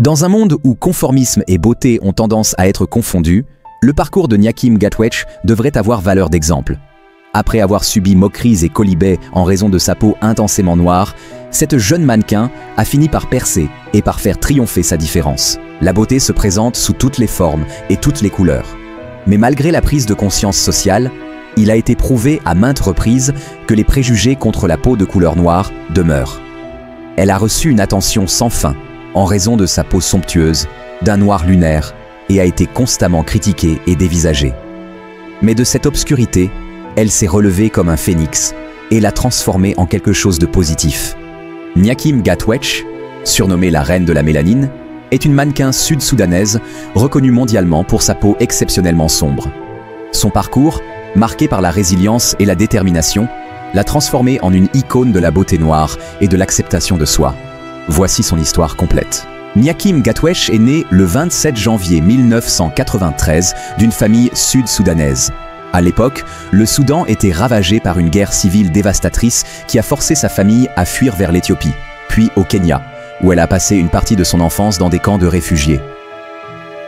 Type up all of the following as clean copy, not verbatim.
Dans un monde où conformisme et beauté ont tendance à être confondus, le parcours de Nyakim Gatwech devrait avoir valeur d'exemple. Après avoir subi moqueries et colibets en raison de sa peau intensément noire, cette jeune mannequin a fini par percer et par faire triompher sa différence. La beauté se présente sous toutes les formes et toutes les couleurs. Mais malgré la prise de conscience sociale, il a été prouvé à maintes reprises que les préjugés contre la peau de couleur noire demeurent. Elle a reçu une attention sans fin en raison de sa peau somptueuse, d'un noir lunaire, et a été constamment critiquée et dévisagée. Mais de cette obscurité, elle s'est relevée comme un phénix et l'a transformée en quelque chose de positif. Nyakim Gatwech, surnommée la reine de la mélanine, est une mannequin sud-soudanaise reconnue mondialement pour sa peau exceptionnellement sombre. Son parcours, marqué par la résilience et la détermination, l'a transformée en une icône de la beauté noire et de l'acceptation de soi. Voici son histoire complète. Nyakim Gatwech est né le 27 janvier 1993 d'une famille sud-soudanaise. À l'époque, le Soudan était ravagé par une guerre civile dévastatrice qui a forcé sa famille à fuir vers l'Éthiopie, puis au Kenya, où elle a passé une partie de son enfance dans des camps de réfugiés.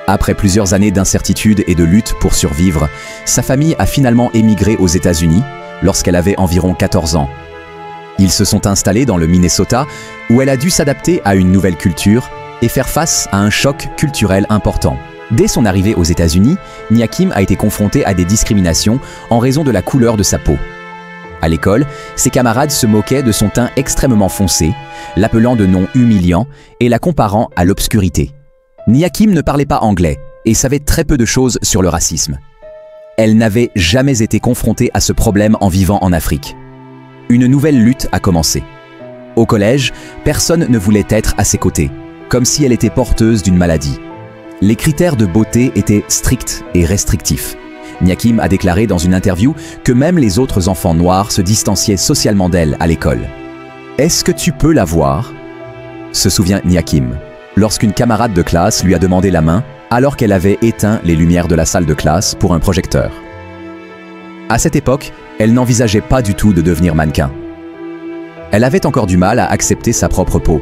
Après plusieurs années d'incertitude et de lutte pour survivre, sa famille a finalement émigré aux États-Unis lorsqu'elle avait environ 14 ans. Ils se sont installés dans le Minnesota, où elle a dû s'adapter à une nouvelle culture et faire face à un choc culturel important. Dès son arrivée aux États-Unis, Nyakim a été confrontée à des discriminations en raison de la couleur de sa peau. À l'école, ses camarades se moquaient de son teint extrêmement foncé, l'appelant de noms humiliants et la comparant à l'obscurité. Nyakim ne parlait pas anglais et savait très peu de choses sur le racisme. Elle n'avait jamais été confrontée à ce problème en vivant en Afrique. Une nouvelle lutte a commencé. Au collège, personne ne voulait être à ses côtés, comme si elle était porteuse d'une maladie. Les critères de beauté étaient stricts et restrictifs. Nyakim a déclaré dans une interview que même les autres enfants noirs se distanciaient socialement d'elle à l'école. « Est-ce que tu peux la voir ?» se souvient Nyakim, lorsqu'une camarade de classe lui a demandé la main alors qu'elle avait éteint les lumières de la salle de classe pour un projecteur. À cette époque, elle n'envisageait pas du tout de devenir mannequin. Elle avait encore du mal à accepter sa propre peau.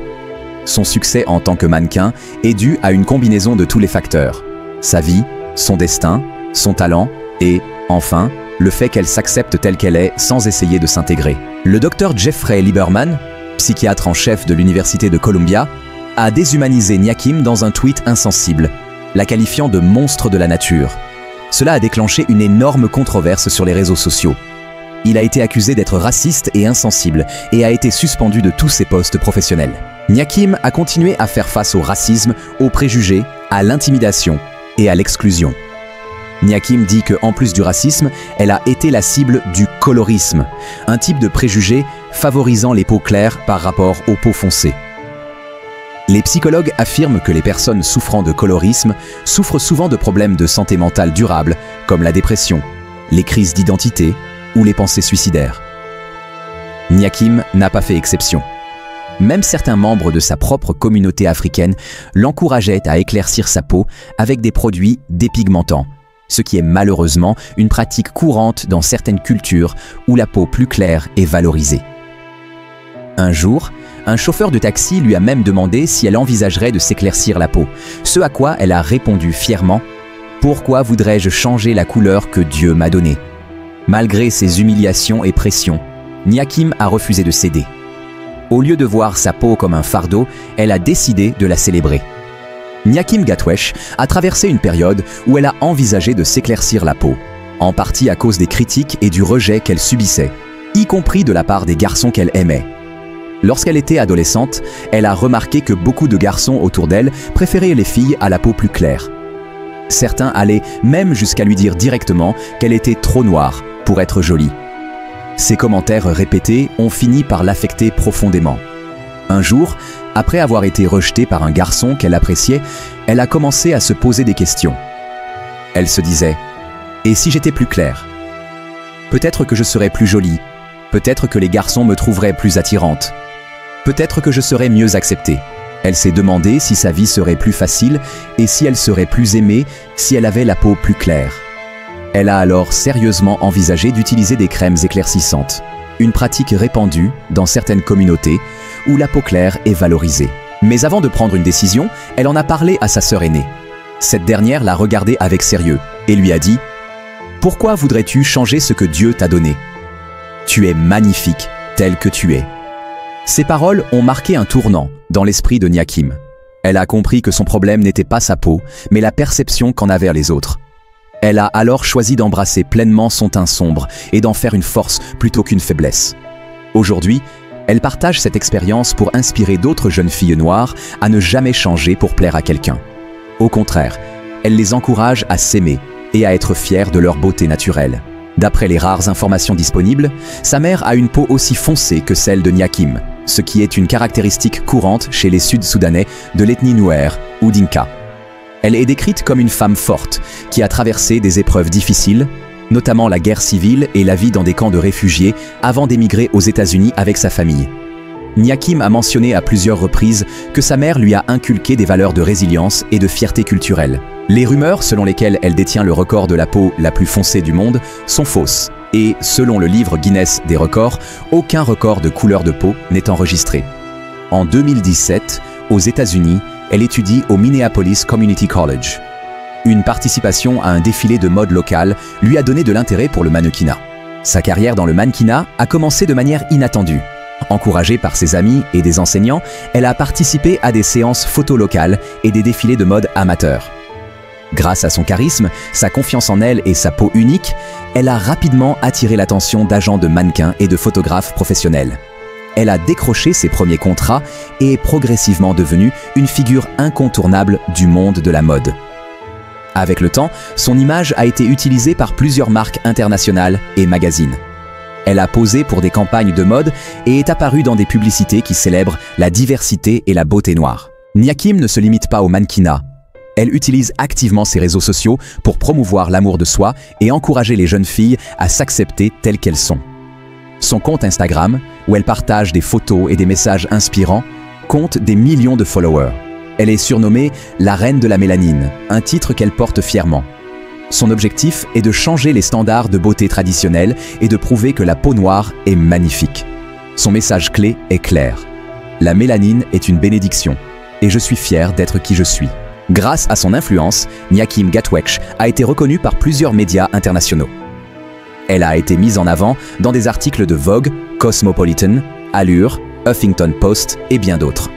Son succès en tant que mannequin est dû à une combinaison de tous les facteurs. Sa vie, son destin, son talent et, enfin, le fait qu'elle s'accepte telle qu'elle est sans essayer de s'intégrer. Le docteur Jeffrey Lieberman, psychiatre en chef de l'Université de Columbia, a déshumanisé Nyakim dans un tweet insensible, la qualifiant de monstre de la nature. Cela a déclenché une énorme controverse sur les réseaux sociaux. Il a été accusé d'être raciste et insensible et a été suspendu de tous ses postes professionnels. Nyakim a continué à faire face au racisme, aux préjugés, à l'intimidation et à l'exclusion. Nyakim dit qu'en plus du racisme, elle a été la cible du colorisme, un type de préjugé favorisant les peaux claires par rapport aux peaux foncées. Les psychologues affirment que les personnes souffrant de colorisme souffrent souvent de problèmes de santé mentale durables, comme la dépression, les crises d'identité ou les pensées suicidaires. Nyakim n'a pas fait exception. Même certains membres de sa propre communauté africaine l'encourageaient à éclaircir sa peau avec des produits dépigmentants, ce qui est malheureusement une pratique courante dans certaines cultures où la peau plus claire est valorisée. Un jour, un chauffeur de taxi lui a même demandé si elle envisagerait de s'éclaircir la peau, ce à quoi elle a répondu fièrement « Pourquoi voudrais-je changer la couleur que Dieu m'a donnée ?» Malgré ses humiliations et pressions, Nyakim a refusé de céder. Au lieu de voir sa peau comme un fardeau, elle a décidé de la célébrer. Nyakim Gatwech a traversé une période où elle a envisagé de s'éclaircir la peau, en partie à cause des critiques et du rejet qu'elle subissait, y compris de la part des garçons qu'elle aimait. Lorsqu'elle était adolescente, elle a remarqué que beaucoup de garçons autour d'elle préféraient les filles à la peau plus claire. Certains allaient même jusqu'à lui dire directement qu'elle était trop noire pour être jolie. Ces commentaires répétés ont fini par l'affecter profondément. Un jour, après avoir été rejetée par un garçon qu'elle appréciait, elle a commencé à se poser des questions. Elle se disait « Et si j'étais plus claire ? Peut-être que je serais plus jolie, peut-être que les garçons me trouveraient plus attirante, peut-être que je serais mieux acceptée. » Elle s'est demandé si sa vie serait plus facile et si elle serait plus aimée si elle avait la peau plus claire. Elle a alors sérieusement envisagé d'utiliser des crèmes éclaircissantes, une pratique répandue dans certaines communautés où la peau claire est valorisée. Mais avant de prendre une décision, elle en a parlé à sa sœur aînée. Cette dernière l'a regardée avec sérieux et lui a dit « Pourquoi voudrais-tu changer ce que Dieu t'a donné? Tu es magnifique tel que tu es. » Ces paroles ont marqué un tournant dans l'esprit de Nyakim. Elle a compris que son problème n'était pas sa peau, mais la perception qu'en avaient les autres. Elle a alors choisi d'embrasser pleinement son teint sombre et d'en faire une force plutôt qu'une faiblesse. Aujourd'hui, elle partage cette expérience pour inspirer d'autres jeunes filles noires à ne jamais changer pour plaire à quelqu'un. Au contraire, elle les encourage à s'aimer et à être fières de leur beauté naturelle. D'après les rares informations disponibles, sa mère a une peau aussi foncée que celle de Nyakim, ce qui est une caractéristique courante chez les Sud-Soudanais de l'ethnie Nuer ou Dinka. Elle est décrite comme une femme forte qui a traversé des épreuves difficiles, notamment la guerre civile et la vie dans des camps de réfugiés avant d'émigrer aux États-Unis avec sa famille. Nyakim a mentionné à plusieurs reprises que sa mère lui a inculqué des valeurs de résilience et de fierté culturelle. Les rumeurs selon lesquelles elle détient le record de la peau la plus foncée du monde sont fausses et, selon le livre Guinness des records, aucun record de couleur de peau n'est enregistré. En 2017, aux États-Unis, elle étudie au Minneapolis Community College. Une participation à un défilé de mode local lui a donné de l'intérêt pour le mannequinat. Sa carrière dans le mannequinat a commencé de manière inattendue. Encouragée par ses amis et des enseignants, elle a participé à des séances photos locales et des défilés de mode amateurs. Grâce à son charisme, sa confiance en elle et sa peau unique, elle a rapidement attiré l'attention d'agents de mannequins et de photographes professionnels. Elle a décroché ses premiers contrats et est progressivement devenue une figure incontournable du monde de la mode. Avec le temps, son image a été utilisée par plusieurs marques internationales et magazines. Elle a posé pour des campagnes de mode et est apparue dans des publicités qui célèbrent la diversité et la beauté noire. Nyakim ne se limite pas au mannequinat. Elle utilise activement ses réseaux sociaux pour promouvoir l'amour de soi et encourager les jeunes filles à s'accepter telles qu'elles sont. Son compte Instagram, où elle partage des photos et des messages inspirants, compte des millions de followers. Elle est surnommée « la reine de la mélanine », un titre qu'elle porte fièrement. Son objectif est de changer les standards de beauté traditionnels et de prouver que la peau noire est magnifique. Son message clé est clair. La mélanine est une bénédiction et je suis fière d'être qui je suis. Grâce à son influence, Nyakim Gatwech a été reconnue par plusieurs médias internationaux. Elle a été mise en avant dans des articles de Vogue, Cosmopolitan, Allure, Huffington Post et bien d'autres.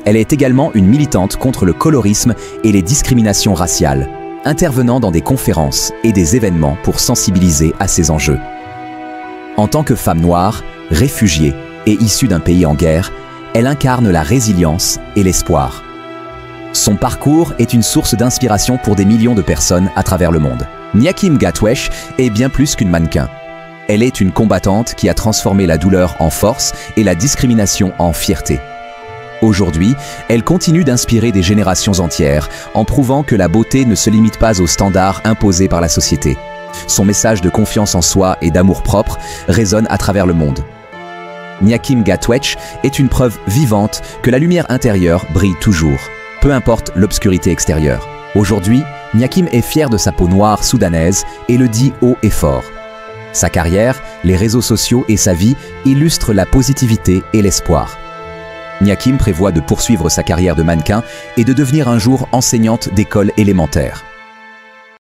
Elle est également une militante contre le colorisme et les discriminations raciales, intervenant dans des conférences et des événements pour sensibiliser à ces enjeux. En tant que femme noire, réfugiée et issue d'un pays en guerre, elle incarne la résilience et l'espoir. Son parcours est une source d'inspiration pour des millions de personnes à travers le monde. Nyakim Gatwech est bien plus qu'une mannequin. Elle est une combattante qui a transformé la douleur en force et la discrimination en fierté. Aujourd'hui, elle continue d'inspirer des générations entières en prouvant que la beauté ne se limite pas aux standards imposés par la société. Son message de confiance en soi et d'amour-propre résonne à travers le monde. Nyakim Gatwech est une preuve vivante que la lumière intérieure brille toujours, peu importe l'obscurité extérieure. Aujourd'hui, Nyakim est fier de sa peau noire soudanaise et le dit haut et fort. Sa carrière, les réseaux sociaux et sa vie illustrent la positivité et l'espoir. Nyakim prévoit de poursuivre sa carrière de mannequin et de devenir un jour enseignante d'école élémentaire.